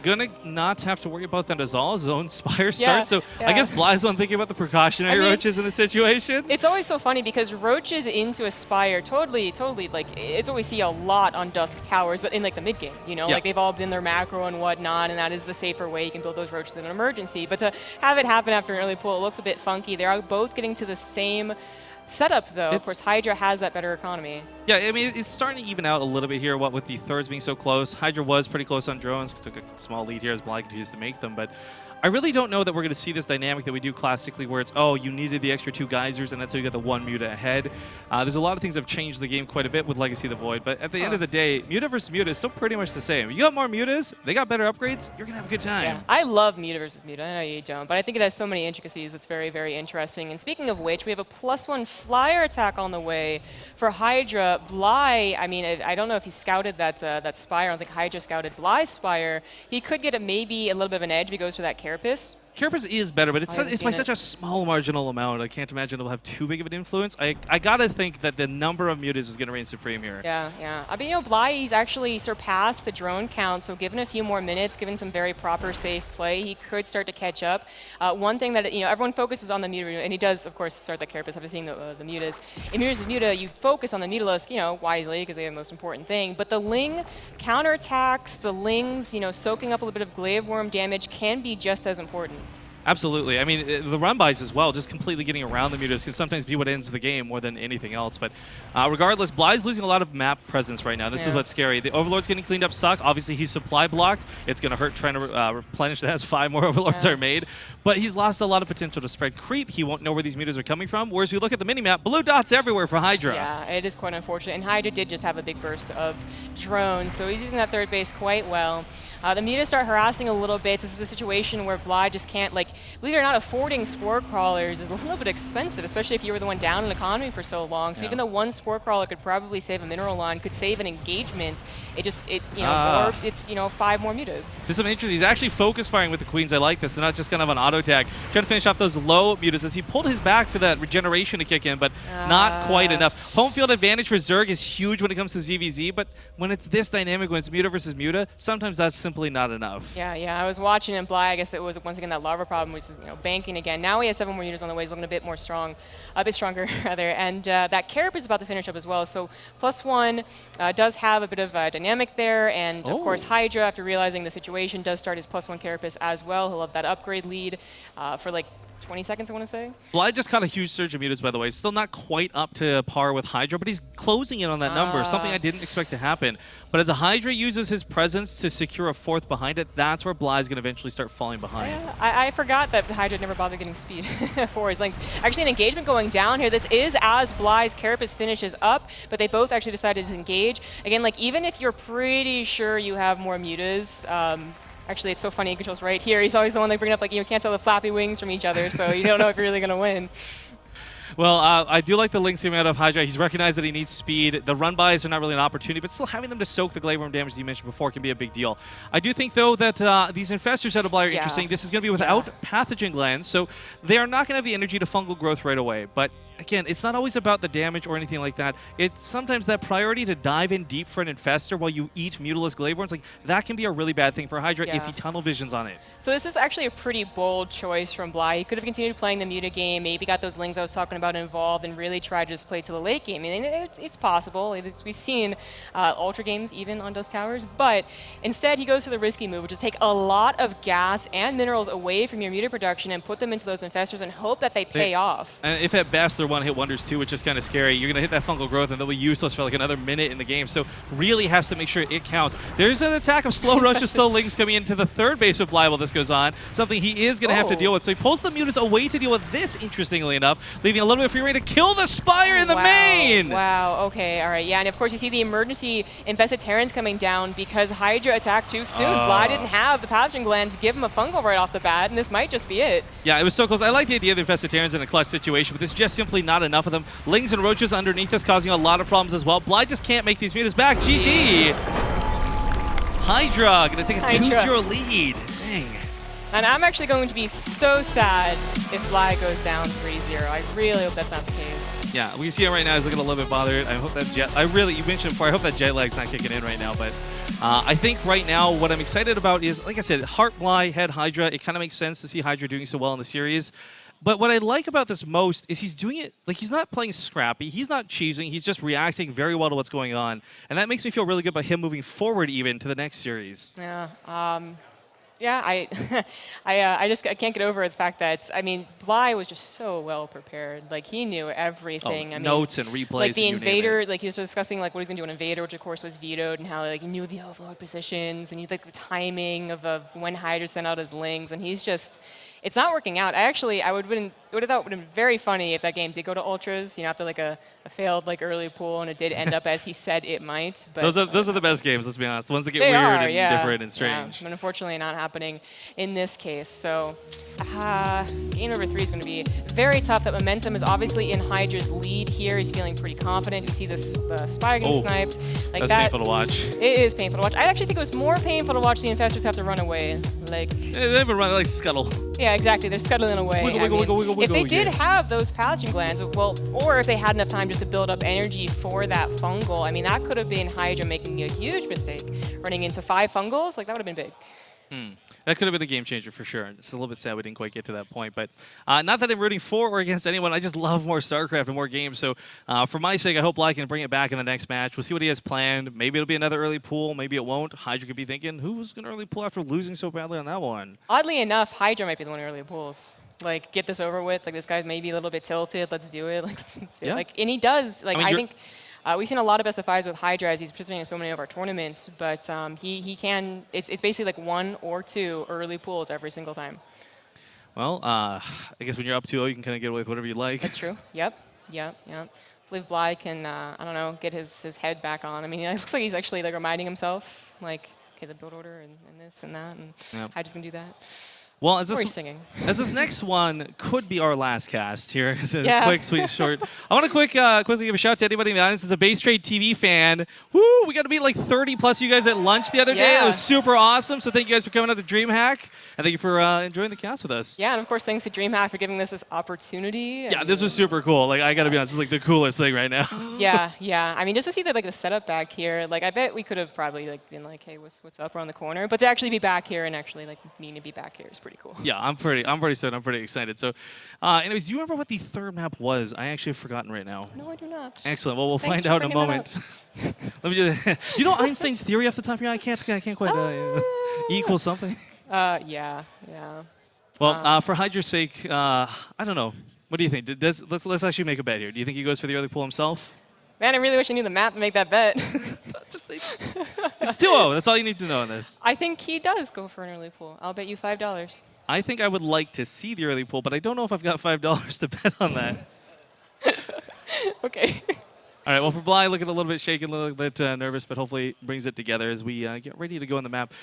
gonna not have to worry about that as all. His own Spire starts, so I guess Bly's one thinking about the precautionary roaches in the situation. It's always so funny because roaches into a Spire, totally, like, it's what we see a lot on Dusk Towers, but in like the mid game, you know, like they've all been their macro and whatnot, and that is the safer way you can build those roaches in an emergency. But to have it happen after an early pull, it looks a bit funky. They're both getting to the same setup, though. Of course, Hydra has that better economy. Yeah, I mean, it's starting to even out a little bit here, what with the thirds being so close. Hydra was pretty close on drones, took a small lead here as Bly continues to make them, but I really don't know that we're going to see this dynamic that we do classically where it's, oh, you needed the extra 2 geysers, and that's how you got the 1 Muta ahead. There's a lot of things that have changed the game quite a bit with Legacy of the Void, but at the end of the day, Muta versus Muta is still pretty much the same. You got more Mutas, they got better upgrades, you're going to have a good time. Yeah, I love Muta versus Muta. I know you don't, but I think it has so many intricacies that's very, very interesting. And speaking of which, we have a +1 flyer attack on the way for Hydra. Bly, I mean, I don't know if he scouted that Spire. I don't think Hydra scouted Bly's Spire. He could get maybe a little bit of an edge if he goes for that Carapace. Carapace is better, but it's by such a small marginal amount. I can't imagine it'll have too big of an influence. I gotta think that the number of mutas is gonna reign supreme here. Yeah. I mean, you know, Bly, he's actually surpassed the drone count, so given a few more minutes, given some very proper, safe play, he could start to catch up. One thing that, you know, everyone focuses on the muta, and he does, of course, start the Carapace after seeing the mutas. In Muta versus Muta, you focus on the Mutalisk, you know, wisely, because they have the most important thing, but the Ling counterattacks, the Lings, you know, soaking up a little bit of Glaive Worm damage can be just as important. Absolutely. I mean, the run-bys as well, just completely getting around the mutas can sometimes be what ends the game more than anything else. But regardless, Bly's losing a lot of map presence right now. This is what's scary. The Overlord's getting cleaned up suck. Obviously, he's supply blocked. It's going to hurt trying to replenish that as 5 more Overlords are made. But he's lost a lot of potential to spread creep. He won't know where these mutas are coming from. Whereas we look at the mini-map, blue dots everywhere for Hydra. Yeah, it is quite unfortunate. And Hydra did just have a big burst of drones, so he's using that third base quite well. The mutas start harassing a little bit. This is a situation where Bly just can't, like, believe it or not, affording Spore Crawlers is a little bit expensive, especially if you were the one down in economy for so long. So even though 1 Spore Crawler could probably save a mineral line, could save an engagement, it's 5 more mutas. This is something interesting. He's actually focus firing with the Queens. I like this. They're not just kind of on auto tag. Trying to finish off those low mutas as he pulled his back for that regeneration to kick in, but not quite enough. Home field advantage for Zerg is huge when it comes to ZvZ, but when it's this dynamic, when it's Muta versus Muta, sometimes that's simply not enough. Yeah. I was watching him, Bly. I guess it was once again that larva problem, which is banking again. Now he has 7 more mutas on the way. He's looking a bit stronger rather. And that Carapace is about to finish up as well. So +1 does have a bit of dynamic there, and of course Hydra, after realizing the situation, does start his +1 Carapace as well. He'll have that upgrade lead for like 20 seconds, I want to say. Bly just caught a huge surge of mutas, by the way. Still not quite up to par with Hydra, but he's closing in on that number, something I didn't expect to happen. But as a Hydra uses his presence to secure a 4th behind it, that's where Bly's going to eventually start falling behind. Yeah, I forgot that Hydra never bothered getting speed for his links. Actually, an engagement going down here. This is as Bly's Carapace finishes up, but they both actually decided to engage. Again, like, even if you're pretty sure you have more mutas, actually, it's so funny, Control's right here. He's always the one they bring up, like, you can't tell the flappy wings from each other, so you don't know if you're really going to win. Well, I do like the links coming out of Hydra. He's recognized that he needs speed. The run-bys are not really an opportunity, but still having them to soak the Glaive Worm damage that you mentioned before can be a big deal. I do think, though, that these Infestors out of Bly are interesting. This is going to be without Pathogen Glands, so they are not going to have the energy to fungal growth right away. But again, it's not always about the damage or anything like that. It's sometimes that priority to dive in deep for an Infestor while you eat Mutalisk Glaive Worms. Like, that can be a really bad thing for Hydra if he tunnel visions on it. So this is actually a pretty bold choice from Bly. He could have continued playing the Muta game, maybe got those Lings I was talking about involved, and really tried to just play to the late game. I mean, it's possible. We've seen Ultra games even on Dusk Towers, but instead he goes for the risky move, which is take a lot of gas and minerals away from your Muta production and put them into those Infestors and hope that they pay off. And if at best they're are one-hit wonders too, which is kind of scary. You're going to hit that fungal growth, and they'll be useless for like another minute in the game. So really has to make sure it counts. There's an attack of slow roaches, slow links coming into the third base of Bly while this goes on. Something he is going to have to deal with. So he pulls the Mutas away to deal with this, interestingly enough, leaving a little bit of free reign to kill the Spire in the main. Wow. Okay. All right. Yeah. And of course, you see the emergency infested Terrans coming down because Hydra attacked too soon. Bly didn't have the pathogen gland to give him a fungal right off the bat, and this might just be it. Yeah, it was so close. I like the idea of the infested Terrans in a clutch situation, but there's just simply not enough of them. Lings and roaches underneath us causing a lot of problems as well. Bly just can't make these Mutas back. GG. Hydra going to take a 2-0 lead. Dang. And I'm actually going to be so sad if Bly goes down 3-0. I really hope that's not the case. Yeah, we see him right now. He's looking a little bit bothered. I hope that you mentioned before, I hope that jet lag's not kicking in right now. But I think right now what I'm excited about is, like I said, Heart, Bly, Head, Hydra. It kind of makes sense to see Hydra doing so well in the series. But what I like about this most is he's doing it, like he's not playing scrappy, he's not cheesing, he's just reacting very well to what's going on. And that makes me feel really good about him moving forward even to the next series. Yeah. Yeah, I can't get over the fact that, I mean, Bly was just so well prepared. Like, he knew everything. I mean, notes and replays. Like, the Invader, like, he was discussing, like, what he's going to do on Invader, which, of course, was vetoed, and how, like, he knew the overlord positions, and he like the timing of when Hydra sent out his Lings, and he's just, it's not working out. I would have thought it would have been very funny if that game did go to Ultras, you know, after, like, a failed, like, early pool, and it did end up as he said it might. But those are the best games, let's be honest. The ones that get weird and different and strange. Yeah, but unfortunately not happening in this case. So game number 3 is going to be very tough. That momentum is obviously in Hydra's lead here. He's feeling pretty confident. You see this Spire getting sniped. Like that's painful to watch. It is painful to watch. I actually think it was more painful to watch the Infestors have to run away. Like, they've been running like scuttle. Yeah, exactly. They're scuttling away. Wiggle, if they did have those pathogen glands, well, or if they had enough time just to build up energy for that fungal, I mean, that could have been Hydra making a huge mistake. Running into 5 fungals, like, that would have been big. That could have been a game changer for sure. It's a little bit sad we didn't quite get to that point, but not that I'm rooting for or against anyone. I just love more StarCraft and more games. So for my sake, I hope Bly can bring it back in the next match. We'll see what he has planned. Maybe it'll be another early pool. Maybe it won't. Hydra could be thinking, who's going to early pool after losing so badly on that one? Oddly enough, Hydra might be the one who early pools. Like, get this over with. Like, this guy's maybe a little bit tilted. Let's do it. Like, let's do it. Like, and he does. Like, I think we've seen a lot of best of 5s with Hydra as he's participating in so many of our tournaments, but he can, it's basically like 1 or 2 early pools every single time. Well, I guess when you're up 2-0, you can kind of get away with whatever you like. That's true. Yep. Hopefully Bly can, I don't know, get his head back on. I mean, it looks like he's actually like reminding himself, like, okay, the build order and this and that, and Hydra's gonna do that. Well, as this next one could be our last cast here, it's a quick, sweet, short. I want to quickly give a shout to anybody in the audience that's a Base Trade TV fan. Woo! We got to meet like 30 plus you guys at lunch the other day. That was super awesome. So thank you guys for coming out to DreamHack, and thank you for enjoying the cast with us. Yeah, and of course thanks to DreamHack for giving us this opportunity. Yeah, this was super cool. Like, I got to be honest, this is like the coolest thing right now. yeah. I mean, just to see the setup back here, like, I bet we could have probably like been like, hey, what's up around the corner? But to actually be back here and actually like mean to be back here is pretty cool. Yeah, I'm pretty stoked. I'm pretty excited. So, anyways, do you remember what the third map was? I actually have forgotten right now. No, I do not. Excellent. Well, we'll find out in a moment. Let me just. You know Einstein's theory off the top of your eye? I can't quite equal something. Yeah. Well, for Hydra's sake, I don't know. What do you think? Let's actually make a bet here. Do you think he goes for the early pool himself? Man, I really wish I knew the map to make that bet. It's 2-0. That's all you need to know in this. I think he does go for an early pool. I'll bet you $5. I think I would like to see the early pool, but I don't know if I've got $5 to bet on that. Okay. All right, well, for Bly, looking a little bit shaken, a little bit nervous, but hopefully brings it together as we get ready to go on the map.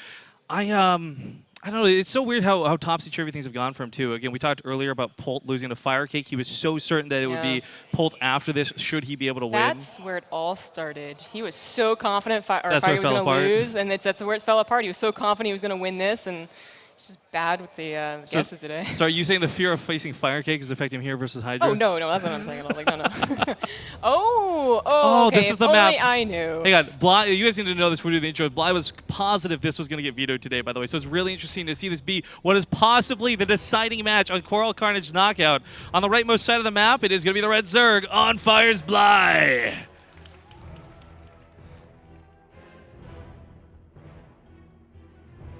I don't know. It's so weird how topsy-turvy things have gone for him, too. Again, we talked earlier about Polt losing to Firecake. He was so certain that it would be Polt after this, should he be able to win. That's where it all started. He was so confident Firecake was going to lose, and that's where it fell apart. He was so confident he was going to win this, and it's just bad with the guesses today. So are you saying the fear of facing Firecake is affecting him here versus Hydra? Oh, no, that's what I'm saying. I was like, no. Okay. This is the map. Only I knew. Hang on, Bly, you guys need to know this before we do the intro. Bly was positive this was going to get vetoed today, by the way. So it's really interesting to see this be what is possibly the deciding match on Coral Carnage Knockout. On the rightmost side of the map, it is going to be the Red Zerg on Fire's Bly.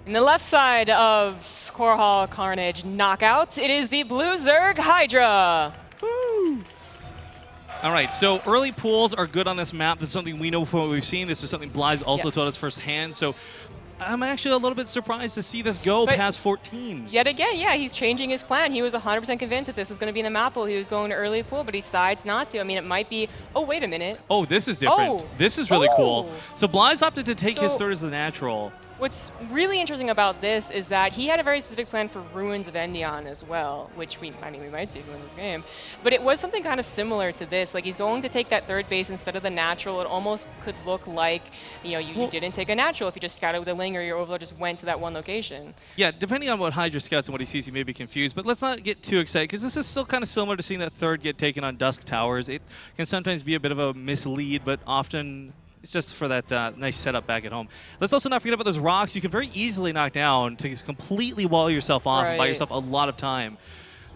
In the left side of Coral Carnage Knockout, it is the Blue Zerg Hydra. Woo. All right, so early pools are good on this map. This is something we know from what we've seen. This is something Bly's also told us firsthand. So I'm actually a little bit surprised to see this go past 14. Yet again, yeah, he's changing his plan. He was 100% convinced that this was going to be in the map pool. He was going to early pool, but he decides not to. I mean, it might be, oh, wait a minute. Oh, this is different. This is really cool. So Bly's opted to take his third as the natural. What's really interesting about this is that he had a very specific plan for Ruins of Endion as well, which we might see win this game. But it was something kind of similar to this. Like, he's going to take that third base instead of the natural. It almost could look like, you know, you didn't take a natural if you just scouted with a Ling or your Overlord just went to that one location. Yeah, depending on what Hydra scouts and what he sees, he may be confused. But let's not get too excited, because this is still kind of similar to seeing that third get taken on Dusk Towers. It can sometimes be a bit of a mislead, but often it's just for that nice setup back at home. Let's also not forget about those rocks you can very easily knock down to completely wall yourself off and buy yourself a lot of time.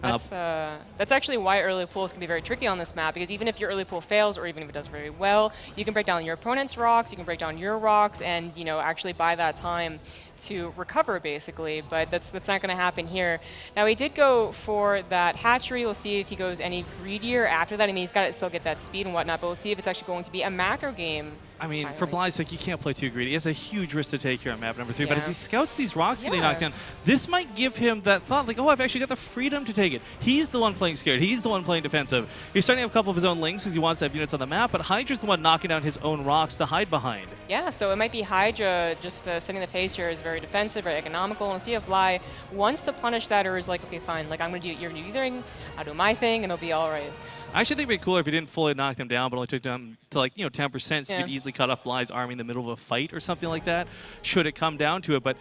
That's actually why early pools can be very tricky on this map, because even if your early pool fails, or even if it does very well, you can break down your opponent's rocks, you can break down your rocks, and you know, actually buy that time to recover, basically. But that's not going to happen here. Now, he did go for that hatchery. We'll see if he goes any greedier after that. I mean, he's got to still get that speed and whatnot, but we'll see if it's actually going to be a macro game. I mean, for Bly's sake, you can't play too greedy. He has a huge risk to take here on map number 3, but as he scouts these rocks getting knocked down, this might give him that thought, like, oh, I've actually got the freedom to take it. He's the one playing scared. He's the one playing defensive. He's starting to have a couple of his own links because he wants to have units on the map, but Hydra's the one knocking down his own rocks to hide behind. Yeah, so it might be Hydra just setting the pace here is very defensive, very economical, and we'll see if Bly wants to punish that or is like, okay, fine, like I'm going to do your thing, I'll do my thing, and it'll be all right. I actually think it'd be cooler if he didn't fully knock them down, but only took them to, like, 10%, so you could easily cut off Bly's army in the middle of a fight or something like that, should it come down to it. But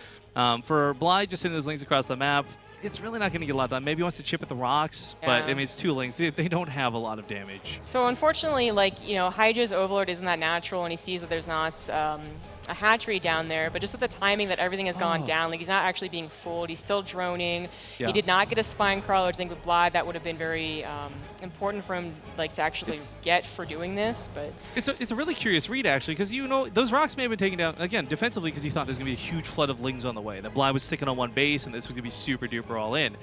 for Bly just sending those links across the map, it's really not going to get a lot done. Maybe he wants to chip at the rocks, but I mean, it's 2 links. They don't have a lot of damage. So unfortunately, like, Hydra's Overlord isn't that natural, and he sees that there's not a hatchery down there, but just at the timing that everything has gone down, like he's not actually being fooled. He's still droning. He did not get a spine crawler. I think with Bly that would have been very important for him, like, to actually get for doing this. But it's a really curious read, actually, because those rocks may have been taken down again defensively because he thought there's going to be a huge flood of Lings on the way. That Bly was sticking on one base, and this was going to be super duper all in.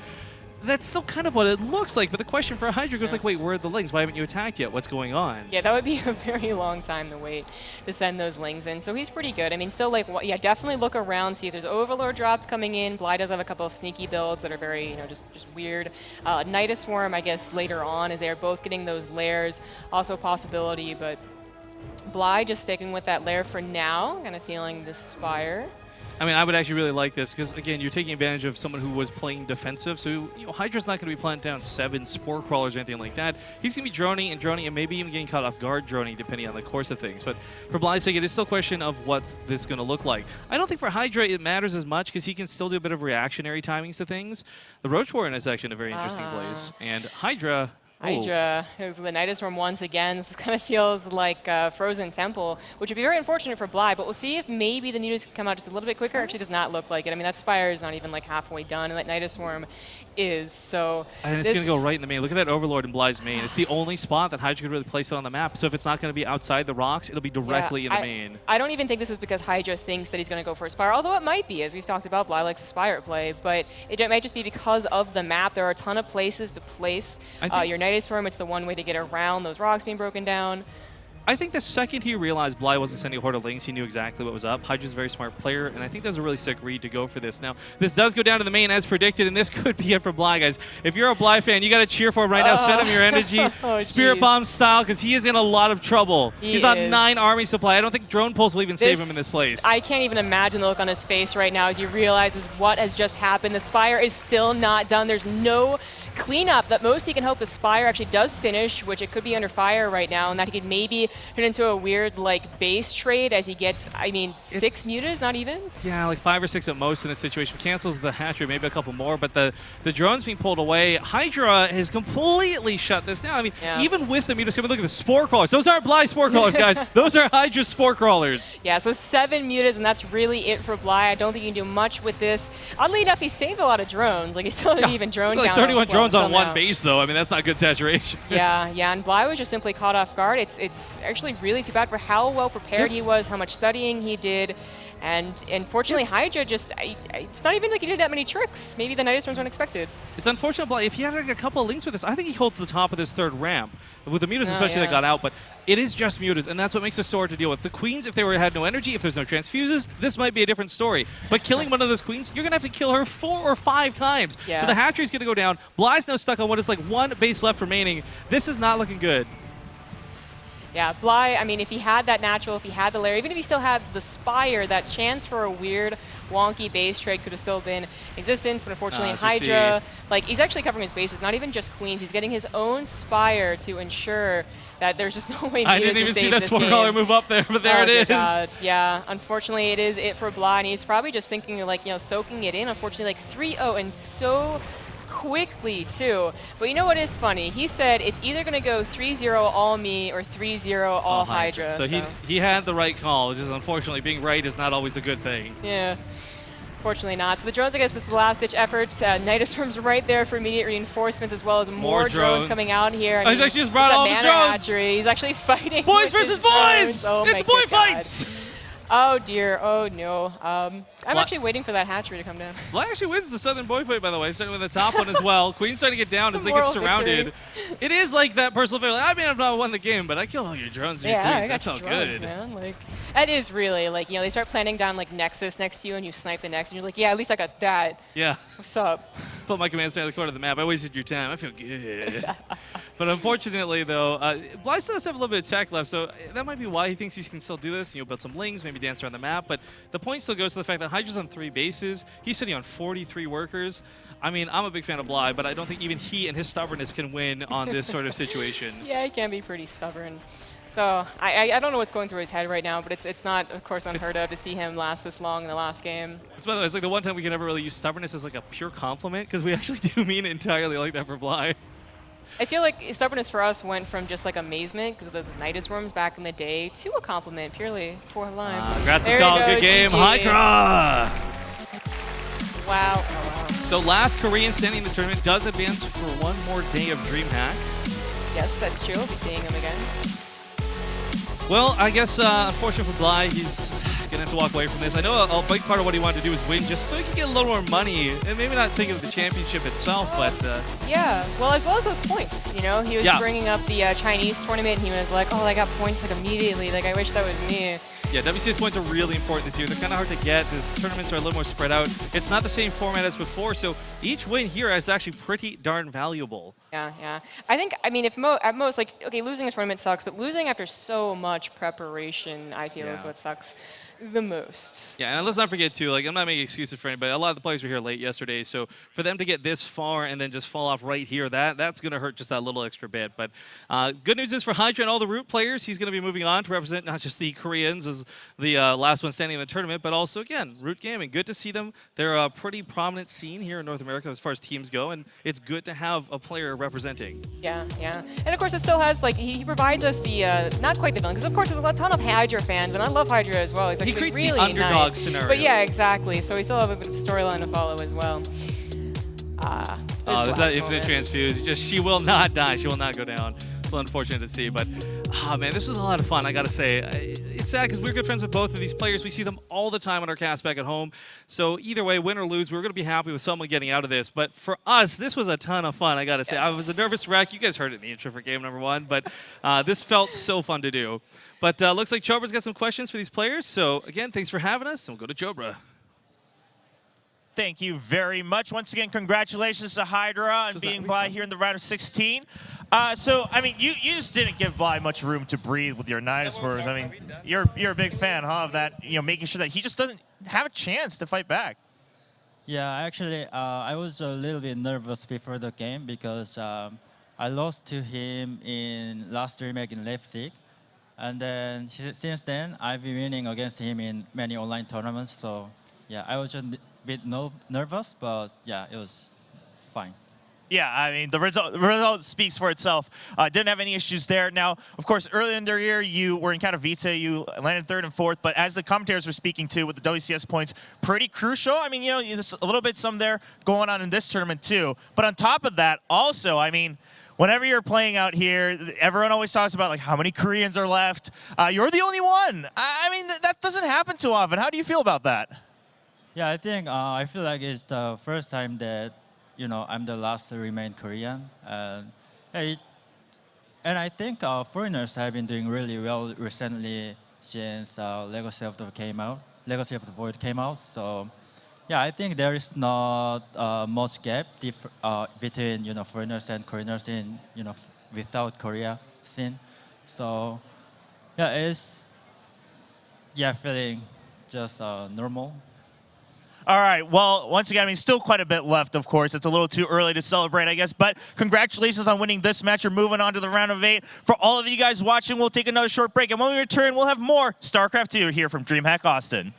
That's still kind of what it looks like, but the question for Hydra goes like, wait, where are the Lings? Why haven't you attacked yet? What's going on? Yeah, that would be a very long time to wait to send those Lings in. So he's pretty good. I mean, still, like, definitely look around, see if there's Overlord drops coming in. Bly does have a couple of sneaky builds that are very, just weird. Nidus Swarm, I guess, later on, as they're both getting those layers, also a possibility, but Bly just sticking with that lair for now, kind of feeling this Spire. I mean, I would actually really like this because, again, you're taking advantage of someone who was playing defensive. So, Hydra's not going to be planting down 7 Spore Crawlers or anything like that. He's going to be droning and maybe even getting caught off guard droning, depending on the course of things. But for Bly's sake, it is still a question of what's this going to look like. I don't think for Hydra it matters as much because he can still do a bit of reactionary timings to things. The Roach Warren is actually in a very interesting place. And Hydra... Hydra is the Nidus Swarm once again. This kind of feels like Frozen Temple, which would be very unfortunate for Bly, but we'll see if maybe the Nidus can come out just a little bit quicker. Actually does not look like it. I mean, that Spire is not even like halfway done, and that Nidus Swarm is, so... And it's going to go right in the main. Look at that Overlord in Bly's main. It's the only spot that Hydra could really place it on the map, so if it's not going to be outside the rocks, it'll be directly in the main. I don't even think this is because Hydra thinks that he's going to go for a Spire, although it might be, as we've talked about, Bly likes a Spire play, but it might just be because of the map. There are a ton of places to place your Nidus Swarm. It's the one way to get around those rocks being broken down. I think the second he realized Bly wasn't sending a horde of Lings, he knew exactly what was up. Hydra's a very smart player, and I think that's a really sick read to go for this. Now, this does go down to the main as predicted, and this could be it for Bly, guys. If you're a Bly fan, you got to cheer for him right now. Send him your energy, Spirit Bomb style, because he is in a lot of trouble. He's on 9 army supply. I don't think Drone Pulse will even save him in this place. I can't even imagine the look on his face right now as he realizes what has just happened. The Spire is still not done. There's no cleanup. That most he can hope the Spire actually does finish, which it could be under fire right now, and that he could maybe turn into a weird like base trade as he gets, I mean, 6 mutas, not even? Yeah, like 5 or 6 at most in this situation. Cancels the hatchery, maybe a couple more, but the drone's being pulled away. Hydra has completely shut this down. I mean, even with the mutas, look at the Spore Crawlers. Those aren't Bly Spore Crawlers, guys. Those are Hydra Spore Crawlers. Yeah, so 7 mutas, and that's really it for Bly. I don't think you can do much with this. Oddly enough, he saved a lot of drones. Like, he still didn't even drone like down. 31 drones on one base, though. I mean, that's not good saturation. Yeah, and Bly was just simply caught off guard. It's actually really too bad for how well prepared he was, how much studying he did, And unfortunately, Hydra just, it's not even like he did that many tricks. Maybe the Nidus runs weren't expected. It's unfortunate, but if he had like a couple of links with this, I think he holds the top of this third ramp. With the Mutas especially that got out, but it is just Mutas, and that's what makes this so hard to deal with. The Queens, if they had no energy, if there's no transfuses, this might be a different story. But killing one of those Queens, you're going to have to kill her 4 or 5 times. Yeah. So the hatchery's going to go down. Bly's now stuck on what is like 1 base left remaining. This is not looking good. Yeah, Bly, I mean, if he had that natural, if he had the lair, even if he still had the Spire, that chance for a weird, wonky base trade could have still been existence, but unfortunately in Hydra, like, he's actually covering his bases, not even just Queens, he's getting his own Spire to ensure that there's just no way he I didn't even see that Swarmcaller move up there, but there it is. God. Yeah, unfortunately it is it for Bly, and he's probably just thinking, like, you know, soaking it in. Unfortunately, like 3-0 and so quickly too. But you know what is funny? He said it's either going to go 3-0 all me or 3-0 all Hydra. So he had the right call. Just unfortunately, being right is not always a good thing. Yeah. Fortunately not. So the drones, I guess this is the last-ditch effort. Nidus Room's right there for immediate reinforcements, as well as more drones coming out here. And he's actually just brought all his drones. Hatchery. He's actually fighting. Boys versus boys! Oh, it's boy fights! Oh dear, oh no. I'm actually waiting for that hatchery to come down. Well, actually wins the Southern Boy fight, by the way, starting with the top one as well. Queen's starting to get down as they get surrounded. It is like that personal favorite. Like, I may have not won the game, but I killed all your drones and your Queens. That felt good. Man. Like, that is really, like, you know, they start planting down, like, Nexus next to you, and you snipe the next, and you're like, yeah, at least I got that. Yeah. What's up? Put my command center in the corner of the map. I wasted your time. I feel good. But unfortunately, though, Bly still does have a little bit of tech left, so that might be why he thinks he can still do this. You'll build some lings, maybe dance around the map. But the point still goes to the fact that Hydra's on 3 bases. He's sitting on 43 workers. I mean, I'm a big fan of Bly, but I don't think even he and his stubbornness can win on this sort of situation. Yeah, he can be pretty stubborn. So I don't know what's going through his head right now, but it's not, of course, unheard of to see him last this long in the last game. By the way, it's like the one time we can ever really use stubbornness as like a pure compliment, because we actually do mean it entirely like that for Bly. I feel like stubbornness for us went from just like amazement, because those Nidus worms back in the day, to a compliment purely for life. Congrats, good game, Hydra! Wow. Oh, wow. So last Korean standing in the tournament does advance for one more day of DreamHack. Yes, that's true. We'll be seeing him again. Well, I guess, unfortunately for Bly, he's going to have to walk away from this. I know a big part of what he wanted to do is win just so he could get a little more money, and maybe not think of the championship itself, but... Yeah, well, as well as those points, you know? He was bringing up the Chinese tournament, and he was like, oh, I got points like immediately. Like, I wish that was me. Yeah, WCS points are really important this year. They're kind of hard to get. These tournaments are a little more spread out. It's not the same format as before, so each win here is actually pretty darn valuable. Yeah, yeah. I think, I mean, if at most, like, okay, losing a tournament sucks, but losing after so much preparation, I feel, is what sucks the most. Yeah, and let's not forget, too, like, I'm not making excuses for anybody. A lot of the players were here late yesterday, so for them to get this far and then just fall off right here, that's going to hurt just that little extra bit. But good news is for Hydra and all the Root players, he's going to be moving on to represent not just the Koreans as the last one standing in the tournament, but also, again, Root Gaming. Good to see them. They're a pretty prominent scene here in North America as far as teams go, and it's good to have a player representing. Yeah, yeah. And, of course, it still has, like, he provides us the, not quite the villain, because, of course, there's a ton of Hydra fans, and I love Hydra as well. He's actually creates really the underdog nice. scenario. But, yeah, exactly. So we still have a bit of storyline to follow as well. There's that infinite transfuse. She will not die. She will not go down. It's a little unfortunate to see, but man, this was a lot of fun, I gotta say. It's sad because we're good friends with both of these players. We see them all the time on our cast back at home. So either way, win or lose, we're gonna be happy with someone getting out of this. But for us, this was a ton of fun, I gotta say. I was a nervous wreck. You guys heard it in the intro for game number 1, but this felt so fun to do. But looks like Chobra's got some questions for these players. So again, thanks for having us, and we'll go to Chobra. Thank you very much. Once again, congratulations to Hydra on being Bly here in the round of 16. So, I mean, you just didn't give Bly much room to breathe with your Nidus words. I mean, you're a big fan, huh, of that, you know, making sure that he just doesn't have a chance to fight back. Yeah, actually, I was a little bit nervous before the game because I lost to him in last DreamHack in Leipzig. And then since then, I've been winning against him in many online tournaments. So, yeah, I was a bit nervous, but yeah, it was fine. Yeah, I mean, the result speaks for itself. Didn't have any issues there. Now, of course, earlier in the year, you were in Katowice. You landed 3rd and 4th. But as the commentators were speaking to with the WCS points, pretty crucial. I mean, you know, there's a little bit some there going on in this tournament, too. But on top of that, also, I mean, whenever you're playing out here, everyone always talks about like how many Koreans are left. You're the only one. I mean, that doesn't happen too often. How do you feel about that? Yeah, I think I feel like it's the first time that I'm the last to remain Korean, and I think foreigners have been doing really well recently since Legacy of the Void came out. So yeah, I think there is not much gap between foreigners and Koreaners in without Korea scene. So yeah, it's feeling just normal. All right, well, once again, I mean, still quite a bit left, of course. It's a little too early to celebrate, I guess, but congratulations on winning this match. You're moving on to the round of 8. For all of you guys watching, we'll take another short break, and when we return, we'll have more StarCraft 2 here from DreamHack Austin.